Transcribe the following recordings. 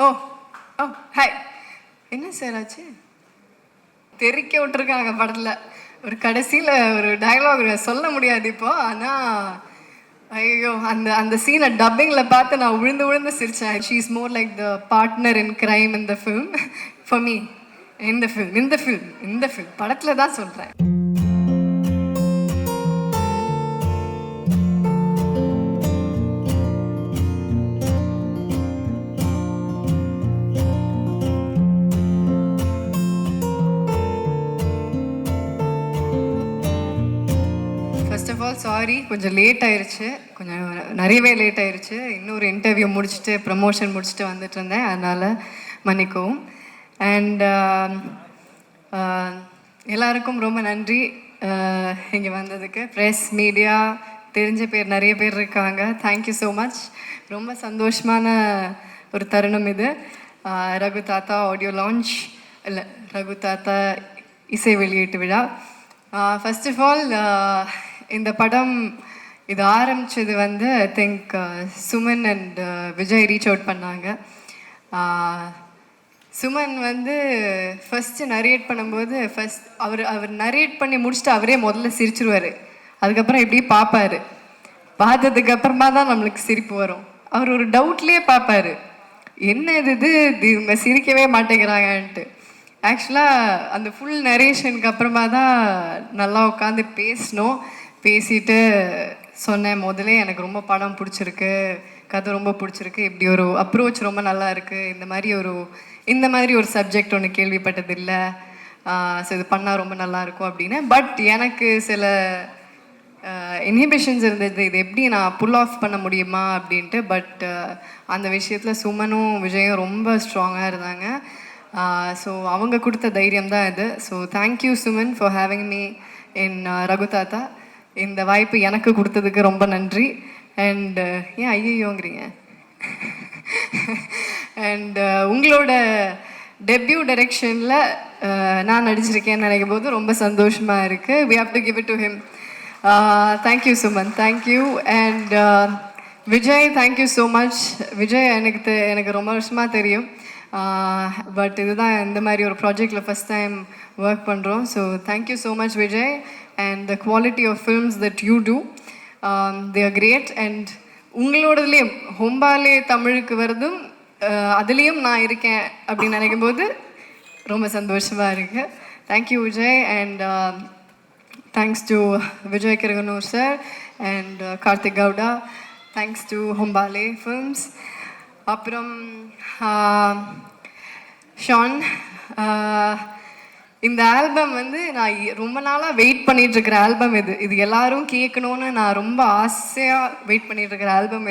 ஓ ஓ hi. என்ன sir ஆச்சு? தெறிக்க விட்டுருக்காங்க படத்தில். ஒரு கடைசியில் ஒரு டயலாக் சொல்ல முடியாது இப்போ. ஆனால் ஐயோ, அந்த அந்த சீனை டப்பிங்கில் பார்த்து நான் விழுந்து விழுந்து சிரித்தேன். She is more like the partner in crime in the film for me. இந்த ஃபில்ம் படத்தில் தான் சொல்கிறேன். ஃபர்ஸ்ட் ஆஃப் ஆல் சாரி, கொஞ்சம் லேட் ஆயிடுச்சு. கொஞ்சம் நிறையவே லேட் ஆயிடுச்சு. இன்னொரு இன்டர்வியூ முடிச்சுட்டு ப்ரமோஷன் முடிச்சுட்டு வந்துட்டு இருந்தேன். அதனால் மன்னிக்கவும். அண்ட் எல்லாருக்கும் ரொம்ப நன்றி இங்கே வந்ததுக்கு. ப்ரெஸ், மீடியா, தெரிஞ்ச பேர் நிறைய பேர் இருக்காங்க. Thank you so much. ரொம்ப சந்தோஷமான ஒரு தருணம் இது. ரகு தாத்தா ஆடியோ லான்ச், இல்லை ரகு தாத்தா இசை வெளியீட்டு விழா. ஃபர்ஸ்ட் ஆஃப் ஆல் இந்த படம் இது ஆரம்பித்தது வந்து I think Suman and Vijay reach out பண்ணாங்க. சுமன் வந்து ஃபஸ்ட்டு நரேட் பண்ணும்போது அவர் நரேட் பண்ணி முடிச்சுட்டு அவரே முதல்ல சிரிச்சிருவார். அதுக்கப்புறம் இப்படி பார்ப்பார். பார்த்ததுக்கப்புறமா தான் நம்மளுக்கு சிரிப்பு வரும். அவர் ஒரு டவுட்லேயே பார்ப்பார், என்ன இது இவங்க சிரிக்கவே மாட்டேங்கிறாங்கன்ட்டு. ஆக்சுவலாக அந்த ஃபுல் நரேஷனுக்கு அப்புறமா தான் நல்லா உட்காந்து பேசிட்டு சொன்னேன். முதலே எனக்கு ரொம்ப படம் பிடிச்சிருக்கு, கதை ரொம்ப பிடிச்சிருக்கு, இப்படி ஒரு அப்ரோச் ரொம்ப நல்லா இருக்குது, இந்த மாதிரி ஒரு சப்ஜெக்ட் ஒன்று கேள்விப்பட்டதில்லை, ஸோ இது பண்ணால் ரொம்ப நல்லாயிருக்கும் அப்படின்னு. பட் எனக்கு சில இன்ஹிபிஷன்ஸ் இருந்தது, இது எப்படி நான் புல் ஆஃப் பண்ண முடியுமா அப்படின்ட்டு. பட் அந்த விஷயத்தில் சுமனும் விஜயும் ரொம்ப ஸ்ட்ராங்காக இருந்தாங்க. ஸோ அவங்க கொடுத்த தைரியம் தான் இது. So thank you Suman for having me in Raghu தாத்தா. இந்த வாய்ப்பு எனக்கு கொடுத்ததுக்கு ரொம்ப நன்றி. அண்ட் ஏன் ஐயோங்கிறீங்க? அண்ட் உங்களோட டெபியூ டைரக்ஷனில் நான் நடிச்சிருக்கேன்னு நினைக்கும் போது ரொம்ப சந்தோஷமாக இருக்குது. We have to give it to him. Thank you Suman, thank you. And Vijay, thank you so much. Vijay எனக்கு ரொம்ப வருஷமாக தெரியும். பட் இதுதான் இந்த மாதிரி ஒரு ப்ராஜெக்டில் ஃபஸ்ட் டைம் ஒர்க் பண்ணுறோம். So thank you so much Vijay. And the quality of films that you do, they are great. And உங்களோடதுலேயும் ஹொம்பாலே தமிழுக்கு வருதும் அதுலேயும் நான் இருக்கேன் அப்படின்னு நினைக்கும் போது ரொம்ப சந்தோஷமாக இருக்குது. Thank you Vijay. And thanks to Vijay Kiragandur sir and Karthik Gowda. Thanks to Hombale films. அப்புறம் ஷான், இந்த ஆல்பம் வந்து நான் ரொம்ப நாளாக வெயிட் பண்ணிகிட்ருக்கிற ஆல்பம் இது எல்லாரும் கேட்கணுன்னு நான் ரொம்ப ஆசையாக வெயிட் பண்ணிகிட்ருக்கிற ஆல்பம்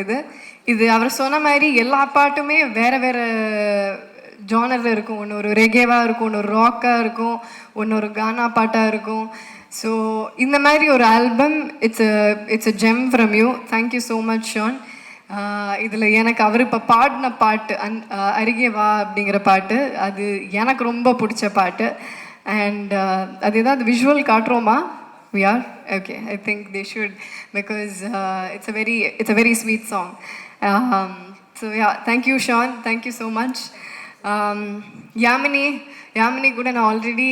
இது அவர் சொன்ன மாதிரி எல்லா பாட்டுமே வேறு வேறு ஜானரில் இருக்கும். ஒன்று ஒரு ரெகேவாக இருக்கும், ஒன்று ஒரு ராக்காக இருக்கும், ஒன்று ஒரு கானா பாட்டாக இருக்கும். ஸோ இந்த மாதிரி ஒரு album, it's a gem from you. Thank you so much Shaan. இதில் எனக்கு அவர் இப்போ பாடின பாட்டு அருகே வா அப்படிங்கிற பாட்டு, அது எனக்கு ரொம்ப பிடிச்ச பாட்டு. அண்ட் அது ஏதாவது visual காட்டுறோமா? We are? Okay, I think they should, because it's a very sweet song. So yeah, thank you Sean, thank you so much. Yamini கூட நான் ஆல்ரெடி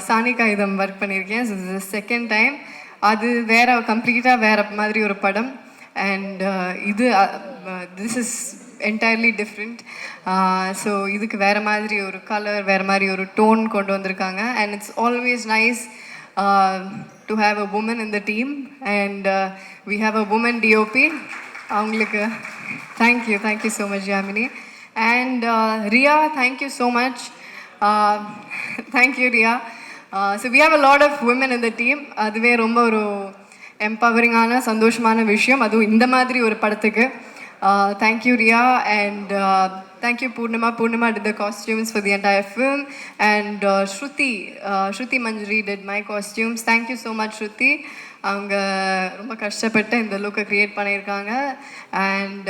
சானிகா இதம் ஒர்க் பண்ணியிருக்கேன். So this is the second time. அது கம்ப்ளீட்டாக வேறு மாதிரி ஒரு படம். And this is entirely different. So இதுக்கு வேறு மாதிரி ஒரு கலர், வேறு மாதிரி ஒரு டோன் கொண்டு வந்திருக்காங்க. And it's always nice to have a woman in the team. And we have a woman DOP. அவங்களுக்கு thank you so much Yamini. And Ria, thank you so much. Thank you Ria. So we have a lot of women in the team. அதுவே ரொம்ப ஒரு எம்பவரிங்கான சந்தோஷமான விஷயம், அதுவும் இந்த மாதிரி ஒரு படத்துக்கு. Thank you Riya. And thank you Poornima did the costumes for the entire film. And Shruti Manjari did my costumes. Thank you so much Shruti. அவங்க ரொம்ப கஷ்டப்பட்டு இந்த லுக்கை க்ரியேட் பண்ணியிருக்காங்க. And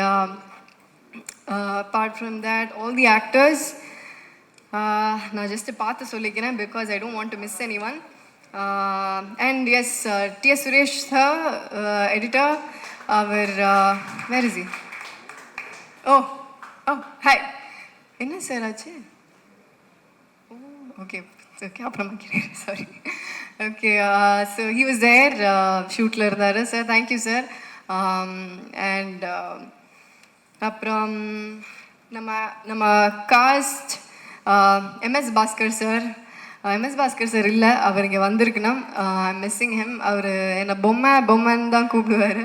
apart from that, all the actors, நான் ஜஸ்ட்டு பார்த்து சொல்லிக்கிறேன் because I don't want to miss anyone. And yes, T.S. Suresh sir, editor, our where is he? Oh, hi. என்ன sir ஆச்சு? ஓ ஓகே ஓகே, அப்புறமா கேட்குறேன், sorry. Okay, so he was there, ஷூட்டில் இருந்தார் sir. Thank you sir. And அப்புறம் நம்ம நம்ம cast MS Bhaskar sir. MS Bhaskar sir இல்லை, அவர் இங்கே வந்திருக்கணும். Missing hem. அவர் என்னை பொம்மைன்னு தான் கூப்பிடுவார்.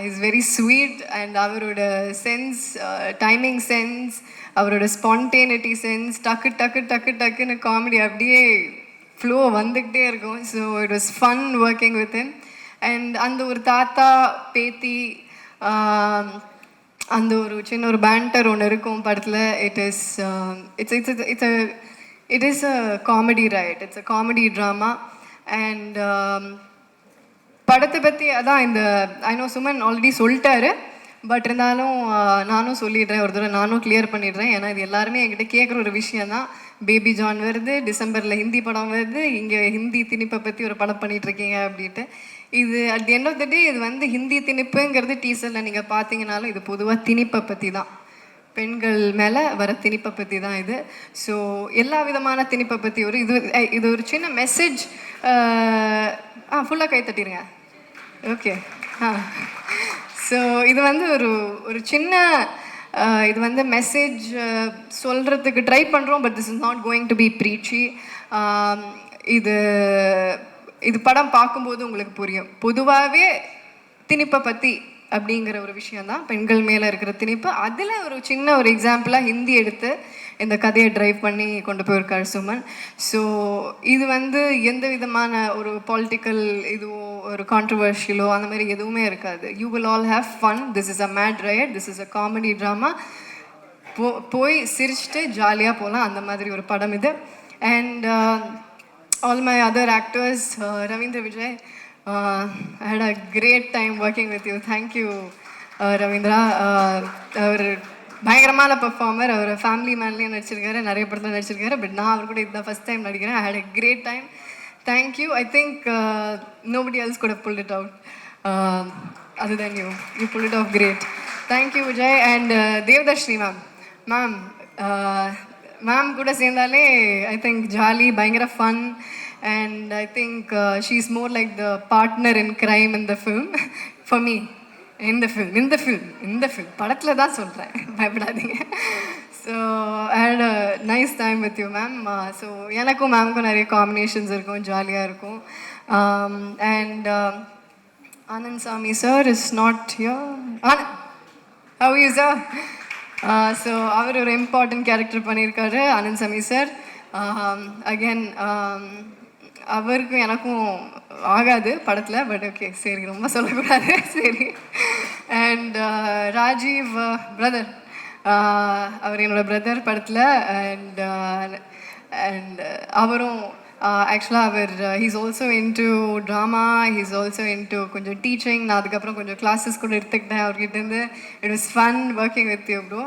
Is very sweet. அண்ட் அவரோட சென்ஸ், டைமிங் சென்ஸ், அவரோட ஸ்பான்டேனிட்டி சென்ஸ், டக்கு டக்கு டக்கு டக்குன்னு காமெடி அப்படியே ஃப்ளோ வந்துக்கிட்டே இருக்கும். So it was fun working with him. And அந்த ஒரு தாத்தா பேத்தி, அந்த ஒரு சின்ன ஒரு பேண்டர் ஒன்று இருக்கும் படத்தில். It is a comedy, right? It's a comedy drama. And படத்தை பற்றி அதான் இந்த ஐ நோ சுமன் ஆல்ரெடி சொல்லிட்டாரு, பட் இருந்தாலும் நானும் சொல்லிடுறேன், ஒரு தடவை நானும் கிளியர் பண்ணிடுறேன். ஏன்னா இது எல்லாருமே என்கிட்ட கேட்குற ஒரு விஷயம் தான். பேபி ஜான் வருது, டிசம்பரில் ஹிந்தி படம் வருது, இங்கே ஹிந்தி திணிப்பை பற்றி ஒரு படம் பண்ணிகிட்ருக்கீங்க அப்படின்ட்டு. இது at the end of the day இது வந்து ஹிந்தி திணிப்புங்கிறது டீசரில் நீங்கள் பார்த்தீங்கனாலும் இது பொதுவாக திணிப்பை பற்றி தான், பெண்கள் மேலே வர திணிப்பை பற்றி தான் இது. ஸோ எல்லா விதமான திணிப்பை பற்றி ஒரு இது ஒரு சின்ன மெசேஜ். ஃபுல்லாக கை தட்டிடுங்க. ஓகே. ஸோ இது வந்து ஒரு சின்ன இது வந்து மெசேஜ் சொல்கிறதுக்கு ட்ரை பண்ணுறோம், but this is not going to be preachy. இது இது படம் பார்க்கும்போது உங்களுக்கு புரியும். பொதுவாகவே திணிப்பை பற்றி அப்படிங்கிற ஒரு விஷயந்தான், பெண்கள் மேலே இருக்கிற திணிப்பு. அதில் ஒரு சின்ன ஒரு எக்ஸாம்பிளாக ஹிந்தி எடுத்து இந்த கதையை ட்ரைவ் பண்ணி கொண்டு போயிருக்காரு சுமன். ஸோ இது வந்து எந்த விதமான ஒரு பொலிட்டிக்கல் இதுவோ ஒரு கான்ட்ரவர்ஷியலோ அந்த மாதிரி எதுவுமே இருக்காது. You will all have fun. This is a mad ride, this is a comedy drama. போய் சிரிச்சுட்டு ஜாலியாக போகலாம், அந்த மாதிரி ஒரு படம் இது. And all my other actors, Ravindra Vijay, I had a great time working with you. Thank you, Ravindra. அவர் பயங்கரமான பர்ஃபார்மர். அவர் ஃபேமிலி மேன்லேயும் நடிச்சிருக்காரு, நிறைய படத்தில் நடிச்சிருக்காரு. பட் நான் அவர் கூட இதுதான் ஃபஸ்ட் டைம் நடிக்கிறேன். I had a great time. Thank you. I think nobody else could have pulled it out other than you. You pulled it off great. Thank you, Vijay. And Devdarshini ma'am. Ma'am கூட சேர்ந்தாலே I think jolly, பயங்கர fun. And I think she is more like the partner in crime in the film for me. இந்த film படத்தில் தான் சொல்கிறேன், பயப்படாதீங்க. So I had a nice time with you ma'am. So எனக்கும் மேமுக்கும் நிறைய combinations இருக்கும், ஜாலியாக இருக்கும். And Anand Sami sir is not here. How you sir? So அவர் ஒரு இம்பார்ட்டன்ட் கேரக்டர் பண்ணியிருக்காரு, ஆனந்த் சாமி சார். அகேன் அவருக்கும் எனக்கும் ஆகாது படத்தில், பட் ஓகே, சரி, ரொம்ப சொல்லக்கூடாது, சரி. அண்ட் ராஜீவ் பிரதர், அவர் என்னோடய பிரதர் படத்தில். அண்ட் அவரும் ஆக்சுவலாக அவர் he's also into drama, he's also into கொஞ்சம் டீச்சிங். நான் அதுக்கப்புறம் கொஞ்சம் கிளாஸஸ் கூட எடுத்துக்கிட்டேன் அவர்கிட்டேருந்து. It was fun working with you bro.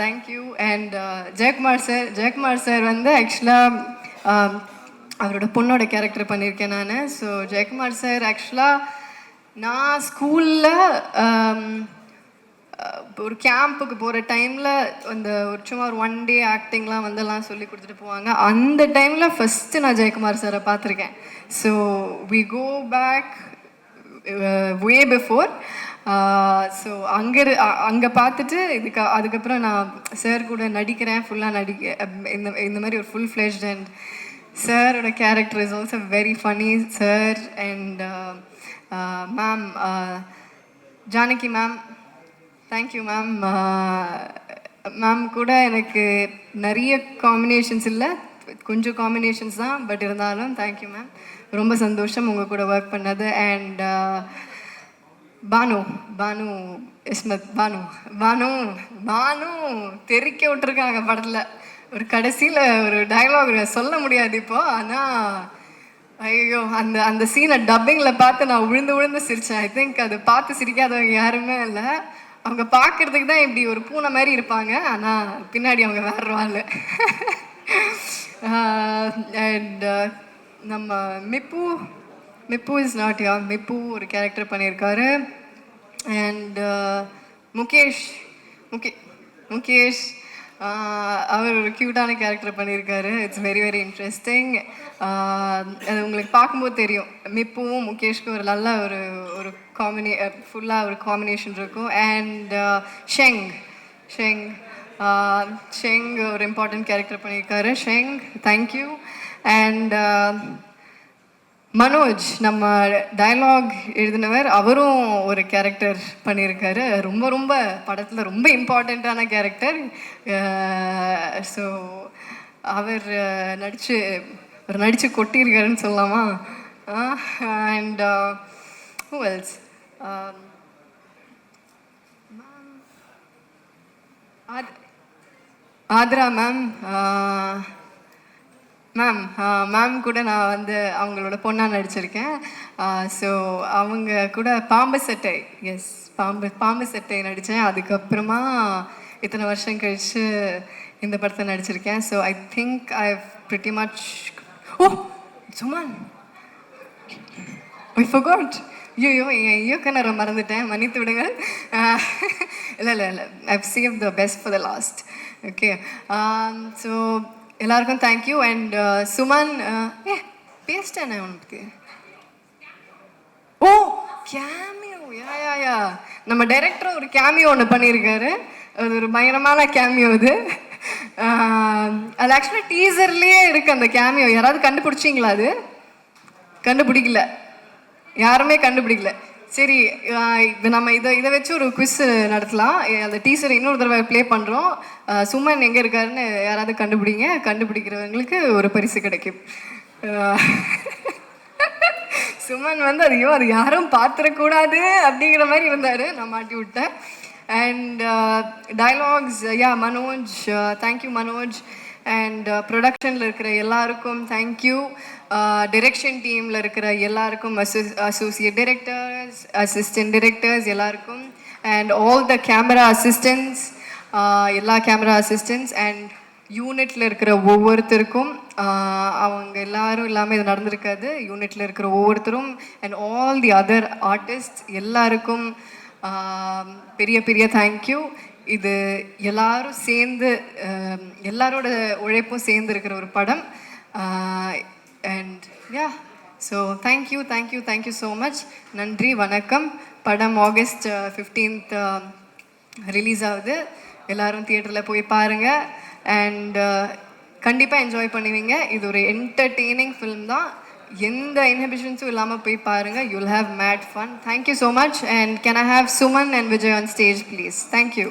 Thank you. And Jayakumar sir வந்து ஆக்சுவலாக அவரோட பொண்ணோட கேரக்டர் பண்ணியிருக்கேன் நான். ஸோ ஜெயக்குமார் சார் ஆக்சுவலாக நான் ஸ்கூலில் ஒரு கேம்புக்கு போகிற டைமில் அந்த ஒரு சும்மா ஒரு 1 day ஆக்டிங்லாம் வந்தெல்லாம் சொல்லி கொடுத்துட்டு போவாங்க. அந்த டைமில் ஃபஸ்ட்டு நான் ஜெயக்குமார் சாரை பார்த்துருக்கேன். So we go back way before. So அங்கே பார்த்துட்டு அதுக்கப்புறம் நான் சார் கூட நடிக்கிறேன், ஃபுல்லாக இந்த மாதிரி ஒரு ஃபுல் ஃப்ளெஷ்ட். அண்ட் சாரோட character is also very funny sir. And ma'am Janaki ma'am, thank you ma'am. Ma'am கூட எனக்கு நிறைய காம்பினேஷன்ஸ் இல்லை, கொஞ்சம் காம்பினேஷன்ஸ் தான், பட் இருந்தாலும் தேங்க்யூ மேம். ரொம்ப சந்தோஷம் உங்கள் கூட ஒர்க் பண்ணது. அண்ட் பானு இஸ்மத், பானு தெறிக்க விட்டுருக்காங்க படத்தில். ஒரு கடைசியில் ஒரு டயலாக் சொல்ல முடியாது இப்போது, ஆனால் ஐயோ அந்த சீனை டப்பிங்கில் பார்த்து நான் விழுந்து சிரித்தேன். ஐ திங்க் அது பார்த்து சிரிக்காதவங்க யாருமே இல்லை. அவங்க பார்க்குறதுக்கு தான் இப்படி ஒரு பூனை மாதிரி இருப்பாங்க, ஆனால் பின்னாடி அவங்க வேற ஆள். அண்ட் நம்ம மிப்பு இஸ் நாட் யா, மிப்பு ஒரு கேரக்டர் பண்ணியிருக்காரு. அண்ட் முகேஷ் அவர் ஒரு க்யூட்டான கேரக்டர் பண்ணியிருக்காரு. It's very very interesting. அது உங்களுக்கு பார்க்கும்போது தெரியும். மிப்புவும் முகேஷ்க்கும் ஒரு நல்ல ஒரு ஒரு காம்பினே ஃபுல்லாக ஒரு காம்பினேஷன் இருக்கும். அண்ட் ஷெங் ஷெங் ஷெங் ஒரு இம்பார்ட்டன்ட் கேரக்டர் பண்ணியிருக்காரு. Sheng, thank you. அண்ட் மனோஜ், நம்ம டயலாக் எழுதினவர், அவரும் ஒரு கேரக்டர் பண்ணியிருக்காரு. ரொம்ப ரொம்ப படத்தில் ரொம்ப இம்பார்ட்டண்ட்டான கேரக்டர். ஸோ அவர் நடித்து கொட்டியிருக்காருன்னு சொல்லலாமா? And who else? Athra ma'am. Ma'am கூட நான் வந்து அவங்களோட பொண்ணாக நடிச்சிருக்கேன். ஸோ அவங்க கூட பாம்பு சட்டை, எஸ், பாம்பு சட்டை நடித்தேன். அதுக்கப்புறமா இத்தனை வருஷம் கழித்து இந்த படத்தை நடிச்சிருக்கேன். So I think I pretty much. Oh Suman, I forgot. ஐயோ, என் இயக்குனரை மறந்துட்டேன், மன்னித்து விடுங்க. இல்லை I've save the best for the last. Okay, so எல்லாருக்கும் தேங்க்யூ. அண்ட் சுமன், பேசிட்டேன் உனக்கு. ஓ கேமியோ, யா நம்ம டைரக்டர் ஒரு கேமியோ ஒன்று பண்ணியிருக்காரு. அது ஒரு பயங்கரமான கேமியோ. அது ஆக்சுவலாக டீசர்லேயே இருக்குது அந்த கேமியோ. யாராவது கண்டுபிடிச்சிங்களா? அது கண்டுபிடிக்கல, யாருமே கண்டுபிடிக்கல. சரி, நம்ம இதை வச்சு ஒரு குவிஸ் நடத்தலாம். அந்த டீசரை இன்னொரு தடவை ப்ளே பண்ணுறோம். சுமன் எங்கே இருக்காருன்னு யாராவது கண்டுபிடிங்க. கண்டுபிடிக்கிறவங்களுக்கு ஒரு பரிசு கிடைக்கும். சுமன் வந்து அது யாரும் பார்த்துடக்கூடாது அப்படிங்கிற மாதிரி இருந்தார். நான் மாட்டி விட்டேன். And dialogues, Manoj, thank you Manoj. And ப்ரொடக்ஷனில் இருக்கிற எல்லாருக்கும் தேங்க்யூ. டிரெக்ஷன் டீமில் இருக்கிற எல்லாருக்கும், அசோசியேட் டிரெக்டர்ஸ், அசிஸ்டன்ட் டிரெக்டர்ஸ் எல்லாருக்கும், and all the camera assistants, எல்லா கேமரா அசிஸ்டன்ட்ஸ் அண்ட் யூனிட்டில் இருக்கிற ஒவ்வொருத்தருக்கும். அவங்க எல்லாரும் இல்லாமல் இது நடந்திருக்காது. யூனிட்டில் இருக்கிற ஒவ்வொருத்தரும் and all the other artist எல்லாருக்கும் பெரிய பெரிய தேங்க்யூ. இது எல்லாரும் சேர்ந்து, எல்லாரோட உழைப்பும் சேர்ந்து இருக்கிற ஒரு படம். And so thank you so much. நன்றி, வணக்கம். படம் August 15th ரிலீஸ் ஆகுது. எல்லோரும் தியேட்டரில் போய் பாருங்கள். அண்ட் கண்டிப்பாக என்ஜாய் பண்ணுவீங்க. இது ஒரு என்டர்டெய்னிங் ஃபிலிம் தான். எந்த இன்ஹிபிஷன்ஸும் இல்லாமல் போய் பாருங்கள். You will have mat fun. Thank you so much. And can I have Suman and Vijay on stage please? Thank you.